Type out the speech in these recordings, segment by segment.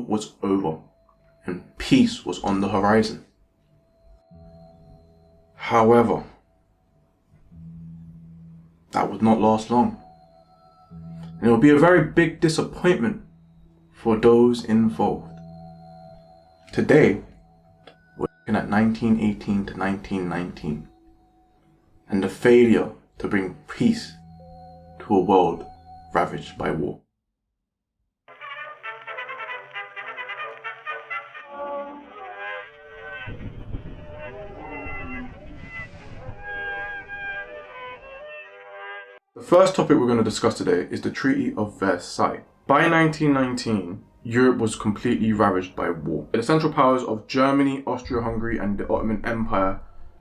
was over and peace was on the horizon. However, that would not last long. And it will be a very big disappointment for those involved. Today, we're looking at 1918 to 1919 and the failure to bring peace to a world ravaged by war. The first topic we're going to discuss today is the Treaty of Versailles. By 1919, Europe was completely ravaged by war. The Central Powers of Germany, Austria-Hungary and the Ottoman Empire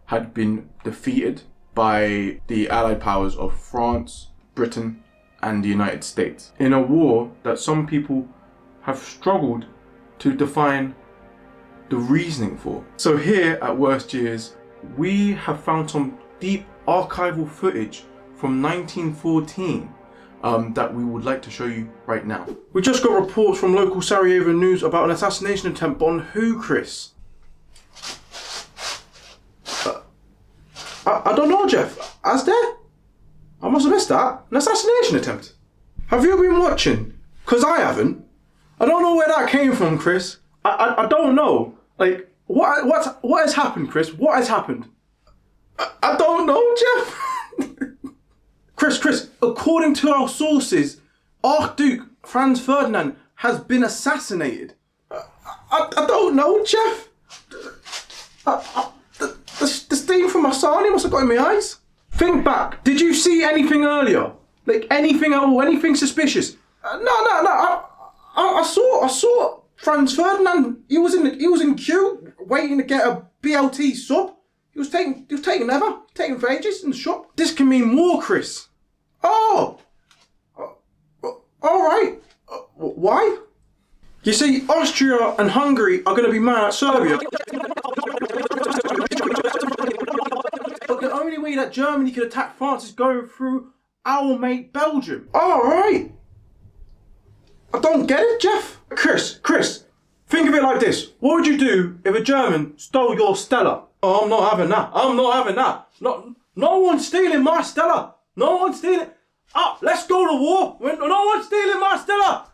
had been defeated by the Allied powers of France, Britain and the United States in a war that some people have struggled to define the reasoning for. So here at WorstYears, we have found some deep archival footage from 1914 that we would like to show you right now. We just got reports from local Sarajevo news about an assassination attempt on who, Chris? I don't know, Jeff. Has there? I must have missed that. An assassination attempt. Have you been watching? Because I haven't. I don't know where that came from, Chris. I don't know. Like, what has happened, Chris? What has happened? I don't know, Jeff. Chris, according to our sources, Archduke Franz Ferdinand has been assassinated. I don't know, Jeff. The steam from my sarnie must have got in my eyes. Think back. Did you see anything earlier? Like anything at all? Anything suspicious? No. I saw Franz Ferdinand. He was in queue waiting to get a BLT sub. He was taking for ages in the shop. This can mean war, Chris. Oh, all right. Why? You see, Austria and Hungary are going to be mad at Serbia. But the only way that Germany could attack France is going through our mate Belgium. All right. I don't get it, Jeff. Chris, think of it like this. What would you do if a German stole your Stella? Oh, I'm not having that. No one's stealing my Stella. No one's stealing. Let's go to war. No one's stealing my Stella.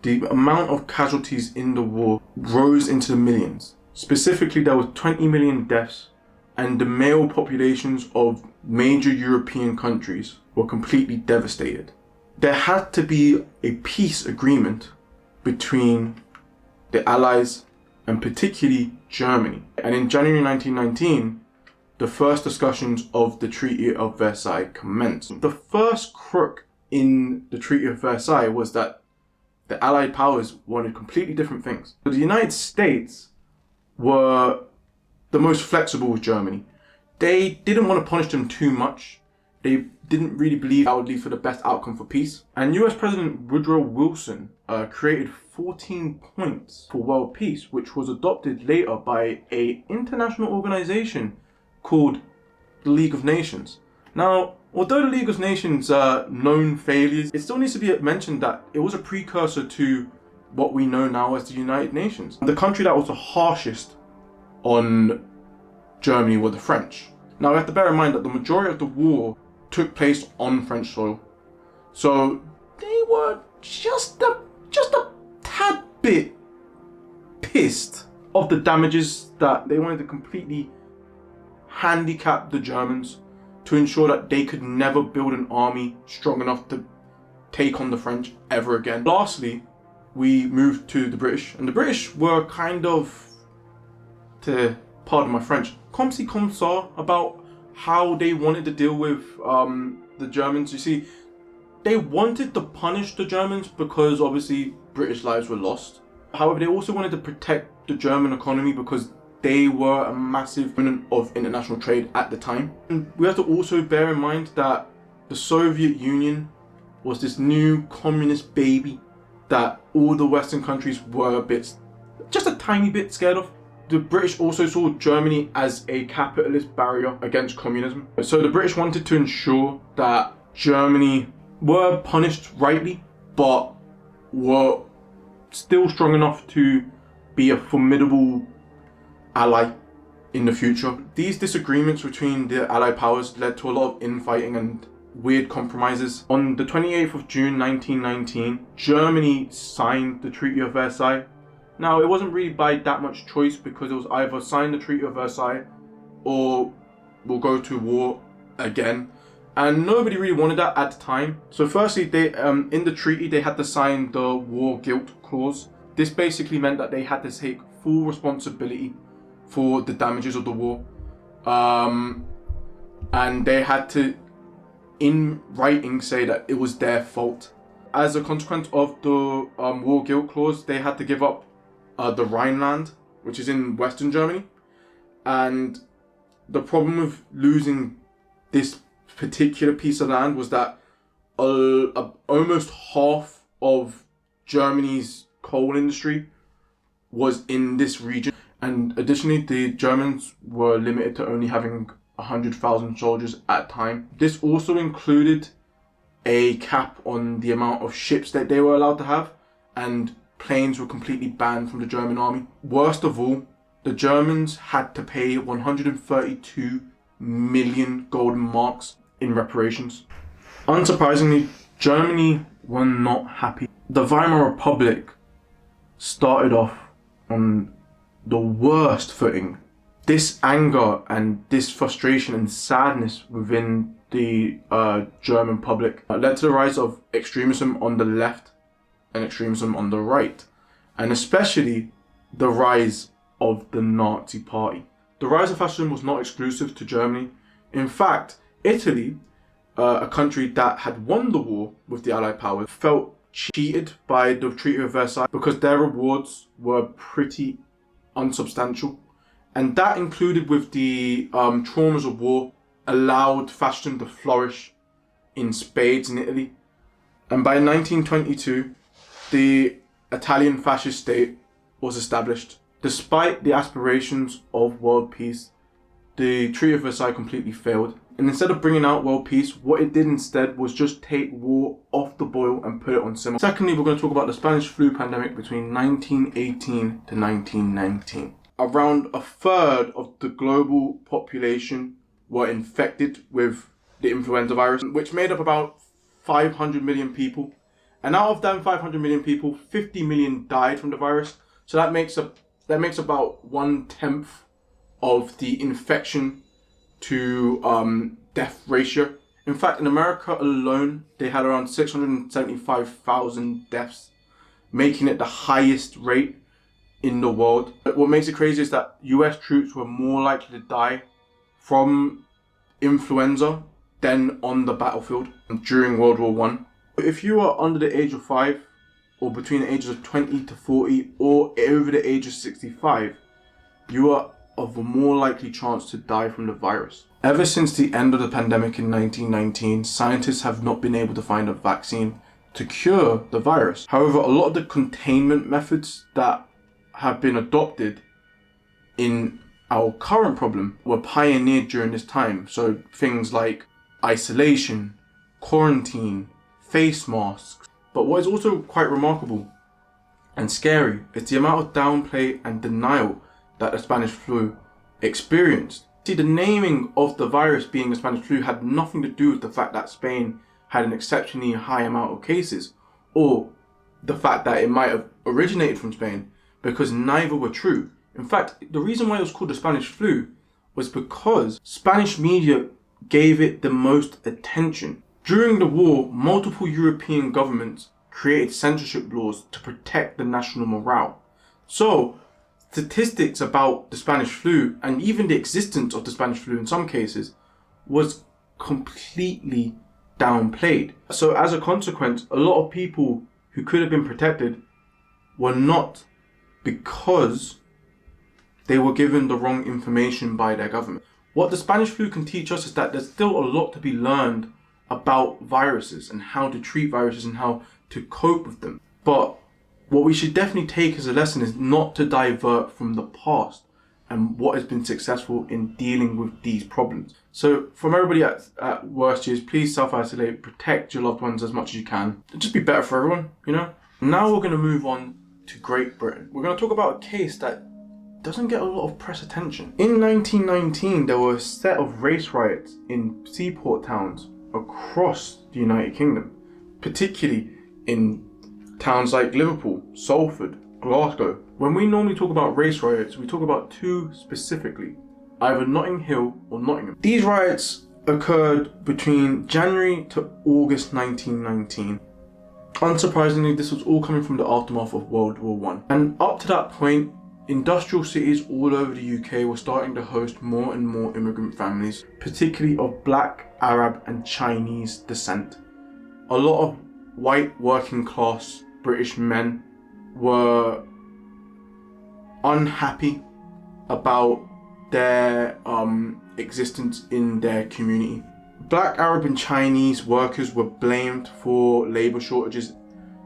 The amount of casualties in the war rose into the millions. Specifically, there were 20 million deaths, and the male populations of major European countries were completely devastated. There had to be a peace agreement between the Allies and particularly Germany. And in January 1919, the first discussions of the Treaty of Versailles commenced. The first crook in the Treaty of Versailles was that the Allied powers wanted completely different things. So the United States were the most flexible with Germany. They didn't want to punish them too much. They didn't really believe that would lead for the best outcome for peace. And US President Woodrow Wilson created 14 points for world peace, which was adopted later by an international organization called the League of Nations. Now, although the League of Nations are known failures, it still needs to be mentioned that it was a precursor to what we know now as the United Nations. The country that was the harshest on Germany were the French. Now, we have to bear in mind that the majority of the war took place on French soil. So they were just a tad bit pissed of the damages that they wanted to completely handicap the Germans to ensure that they could never build an army strong enough to take on the French ever again. Lastly, we moved to the British, and the British were kind of, to pardon my French, comme ci comme ça about how they wanted to deal with the Germans. You see, they wanted to punish the Germans because obviously British lives were lost. However, they also wanted to protect the German economy because they were a massive proponent of international trade at the time. And we have to also bear in mind that the Soviet Union was this new communist baby that all the Western countries were just a tiny bit scared of. The British also saw Germany as a capitalist barrier against communism. So the British wanted to ensure that Germany were punished rightly, but were still strong enough to be a formidable ally in the future. These disagreements between the Allied powers led to a lot of infighting and weird compromises. On the 28th of June 1919, Germany signed the Treaty of Versailles. Now, it wasn't really by that much choice, because it was either sign the Treaty of Versailles or we'll go to war again. And nobody really wanted that at the time. So firstly, they in the treaty, they had to sign the war guilt clause. This basically meant that they had to take full responsibility for the damages of the war. And they had to, in writing, say that it was their fault. As a consequence of the war guilt clause, they had to give up the Rhineland, which is in Western Germany. And the problem with losing this particular piece of land was that almost half of Germany's coal industry was in this region. And additionally, the Germans were limited to only having 100,000 soldiers at a time. This also included a cap on the amount of ships that they were allowed to have, and planes were completely banned from the German army. Worst of all, the Germans had to pay 132 million golden marks in reparations. Unsurprisingly, Germany were not happy. The Weimar Republic started off on the worst footing. This anger and this frustration and sadness within the German public led to the rise of extremism on the left and extremism on the right, and especially the rise of the Nazi Party. The rise of fascism was not exclusive to Germany. In fact, Italy, a country that had won the war with the Allied powers, felt cheated by the Treaty of Versailles because their rewards were pretty unsubstantial. And that, included with the traumas of war, allowed fascism to flourish in spades in Italy. And by 1922, the Italian fascist state was established. Despite the aspirations of world peace, the Treaty of Versailles completely failed. And instead of bringing out world peace, what it did instead was just take war off the boil and put it on simmer. Secondly, we're going to talk about the Spanish flu pandemic between 1918 to 1919. Around a third of the global population were infected with the influenza virus, which made up about 500 million people. And out of them 500 million people, 50 million died from the virus. So that makes about 1/10 of the infection to death ratio. In fact, in America alone, they had around 675,000 deaths, making it the highest rate in the world. But what makes it crazy is that US troops were more likely to die from influenza than on the battlefield during World War I. If you are under the age of 5, or between the ages of 20 to 40, or over the age of 65, you are of a more likely chance to die from the virus. Ever since the end of the pandemic in 1919, scientists have not been able to find a vaccine to cure the virus. However, a lot of the containment methods that have been adopted in our current problem were pioneered during this time. So things like isolation, quarantine, face masks. But what is also quite remarkable and scary is the amount of downplay and denial that the Spanish flu experienced. See, the naming of the virus being the Spanish flu had nothing to do with the fact that Spain had an exceptionally high amount of cases, or the fact that it might have originated from Spain, because neither were true. In fact, the reason why it was called the Spanish flu was because Spanish media gave it the most attention. During the war, multiple European governments created censorship laws to protect the national morale. So, statistics about the Spanish flu, and even the existence of the Spanish flu in some cases, was completely downplayed. So as a consequence, a lot of people who could have been protected were not, because they were given the wrong information by their government. What the Spanish flu can teach us is that there's still a lot to be learned about viruses and how to treat viruses and how to cope with them. But what we should definitely take as a lesson is not to divert from the past and what has been successful in dealing with these problems. So from everybody at WorstYears, please self-isolate, protect your loved ones as much as you can. It'll just be better for everyone, you know? Now we're going to move on to Great Britain. We're going to talk about a case that doesn't get a lot of press attention. In 1919, there were a set of race riots in seaport towns across the United Kingdom, particularly in towns like Liverpool, Salford, Glasgow. When we normally talk about race riots, we talk about two specifically, either Notting Hill or Nottingham. These riots occurred between January to August 1919. Unsurprisingly, this was all coming from the aftermath of World War I. And up to that point, industrial cities all over the UK were starting to host more and more immigrant families, particularly of Black, Arab and Chinese descent. A lot of white working class British men were unhappy about their existence in their community. Black, Arab and Chinese workers were blamed for labour shortages,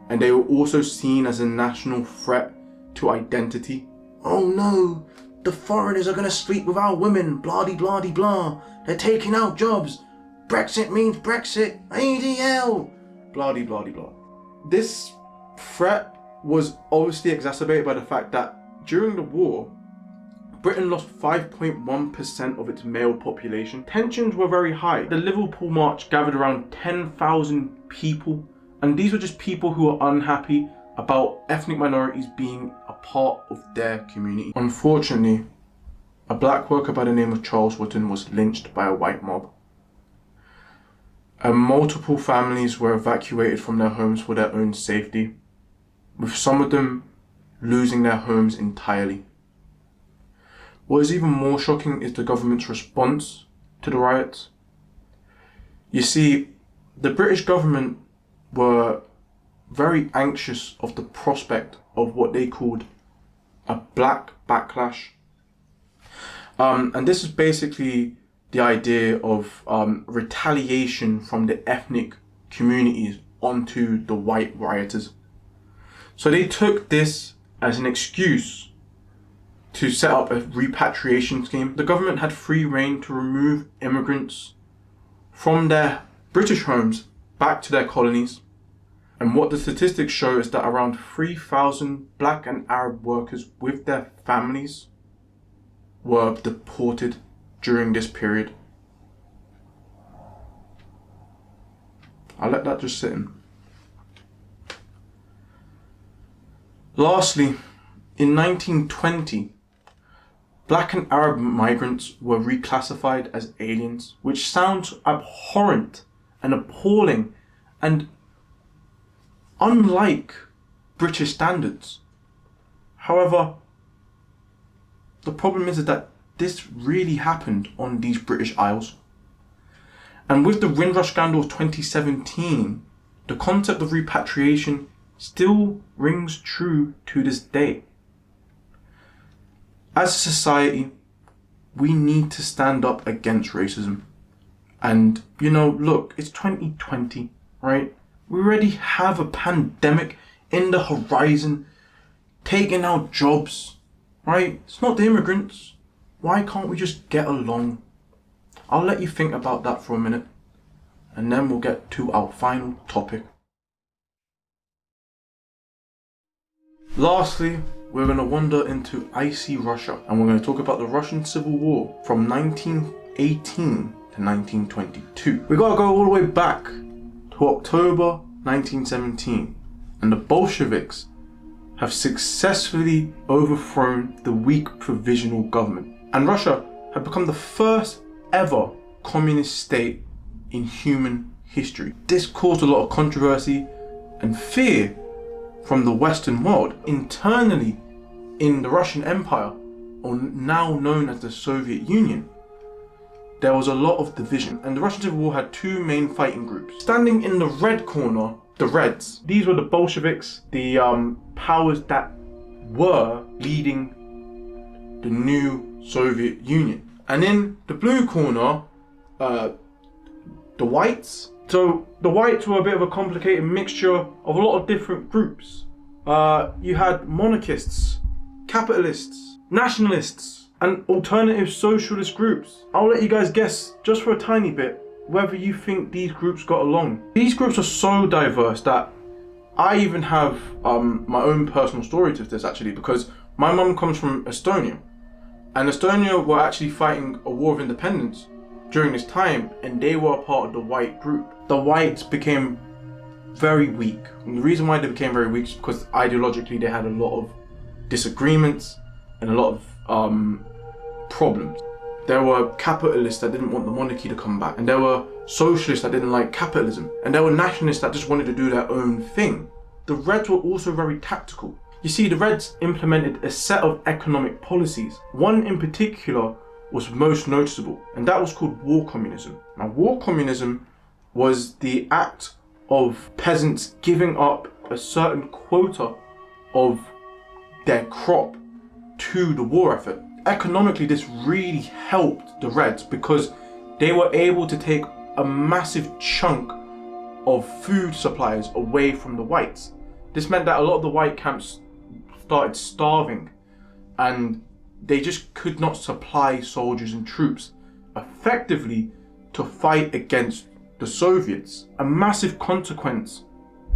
and they were also seen as a national threat to identity. Oh no, the foreigners are going to sleep with our women, blah de blah de blah. They're taking our jobs. Brexit means Brexit, ADL, blah de blah de blah. This threat was obviously exacerbated by the fact that during the war, Britain lost 5.1% of its male population. Tensions were very high. The Liverpool March gathered around 10,000 people, and these were just people who were unhappy about ethnic minorities being a part of their community. Unfortunately, a black worker by the name of Charles Wootton was lynched by a white mob. And multiple families were evacuated from their homes for their own safety, with some of them losing their homes entirely. What is even more shocking is the government's response to the riots. You see, the British government were very anxious of the prospect of what they called a black backlash. And this is basically the idea of retaliation from the ethnic communities onto the white rioters. So they took this as an excuse to set up a repatriation scheme. The government had free rein to remove immigrants from their British homes back to their colonies. And what the statistics show is that around 3,000 Black and Arab workers with their families were deported during this period. I'll let that just sit in. Lastly, in 1920, Black and Arab migrants were reclassified as aliens, which sounds abhorrent and appalling and unlike British standards. However, the problem is that this really happened on these British Isles. And with the Windrush scandal of 2017, the concept of repatriation still rings true to this day. As a society, we need to stand up against racism. And, look, it's 2020, right? We already have a pandemic in the horizon, taking our jobs, right? It's not the immigrants. Why can't we just get along? I'll let you think about that for a minute, and then we'll get to our final topic. Lastly, we're going to wander into icy Russia, and we're going to talk about the Russian Civil War from 1918 to 1922. We got to go all the way back to October 1917, and the Bolsheviks have successfully overthrown the weak provisional government, and Russia had become the first ever communist state in human history. This caused a lot of controversy and fear from the Western world. Internally in the Russian Empire, or now known as the Soviet Union, there was a lot of division, and the Russian Civil War had two main fighting groups. Standing in the red corner, the Reds. These were the Bolsheviks, the powers that were leading the new Soviet Union. And in the blue corner, the Whites. So the Whites were a bit of a complicated mixture of a lot of different groups. You had monarchists, capitalists, nationalists, and alternative socialist groups. I'll let you guys guess, just for a tiny bit, whether you think these groups got along. These groups are so diverse that I even have my own personal story to this actually, because my mum comes from Estonia, and Estonia were actually fighting a war of independence during this time, and they were a part of the white group. The whites became very weak, and the reason why they became very weak is because ideologically they had a lot of disagreements and a lot of problems. There were capitalists that didn't want the monarchy to come back, and there were socialists that didn't like capitalism, and there were nationalists that just wanted to do their own thing. The Reds were also very tactical. You see, the Reds implemented a set of economic policies. One in particular was most noticeable, and that was called war communism. Now, war communism was the act of peasants giving up a certain quota of their crop to the war effort. Economically, this really helped the Reds because they were able to take a massive chunk of food supplies away from the whites. This meant that a lot of the white camps started starving, and they just could not supply soldiers and troops effectively to fight against the Soviets. A massive consequence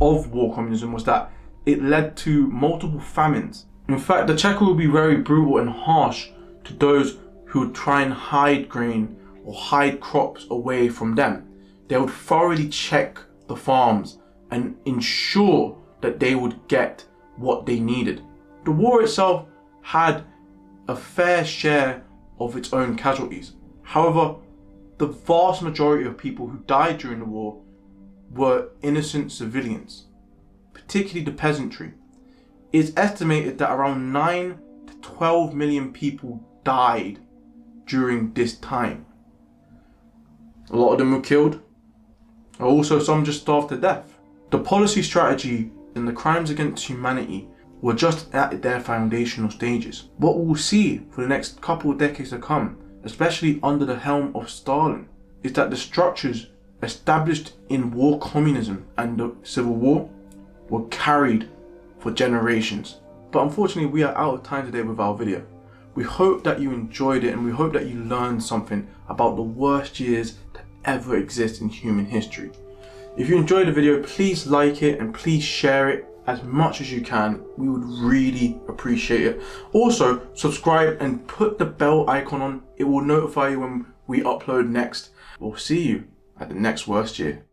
of war communism was that it led to multiple famines. In fact, the Cheka would be very brutal and harsh to those who would try and hide grain or hide crops away from them. They would thoroughly check the farms and ensure that they would get what they needed. The war itself had a fair share of its own casualties. However, the vast majority of people who died during the war were innocent civilians, particularly the peasantry. It is estimated that around 9 to 12 million people died during this time. A lot of them were killed, and also some just starved to death. The policy strategy and the crimes against humanity were just at their foundational stages. What we'll see for the next couple of decades to come, especially under the helm of Stalin, is that the structures established in war communism and the Civil War were carried for generations. But unfortunately, we are out of time today with our video. We hope that you enjoyed it, and we hope that you learned something about the worst years that ever exist in human history. If you enjoyed the video, please like it and please share it as much as you can. We would really appreciate it. Also, subscribe and put the bell icon on. It will notify you when we upload next. We'll see you at the next worst year.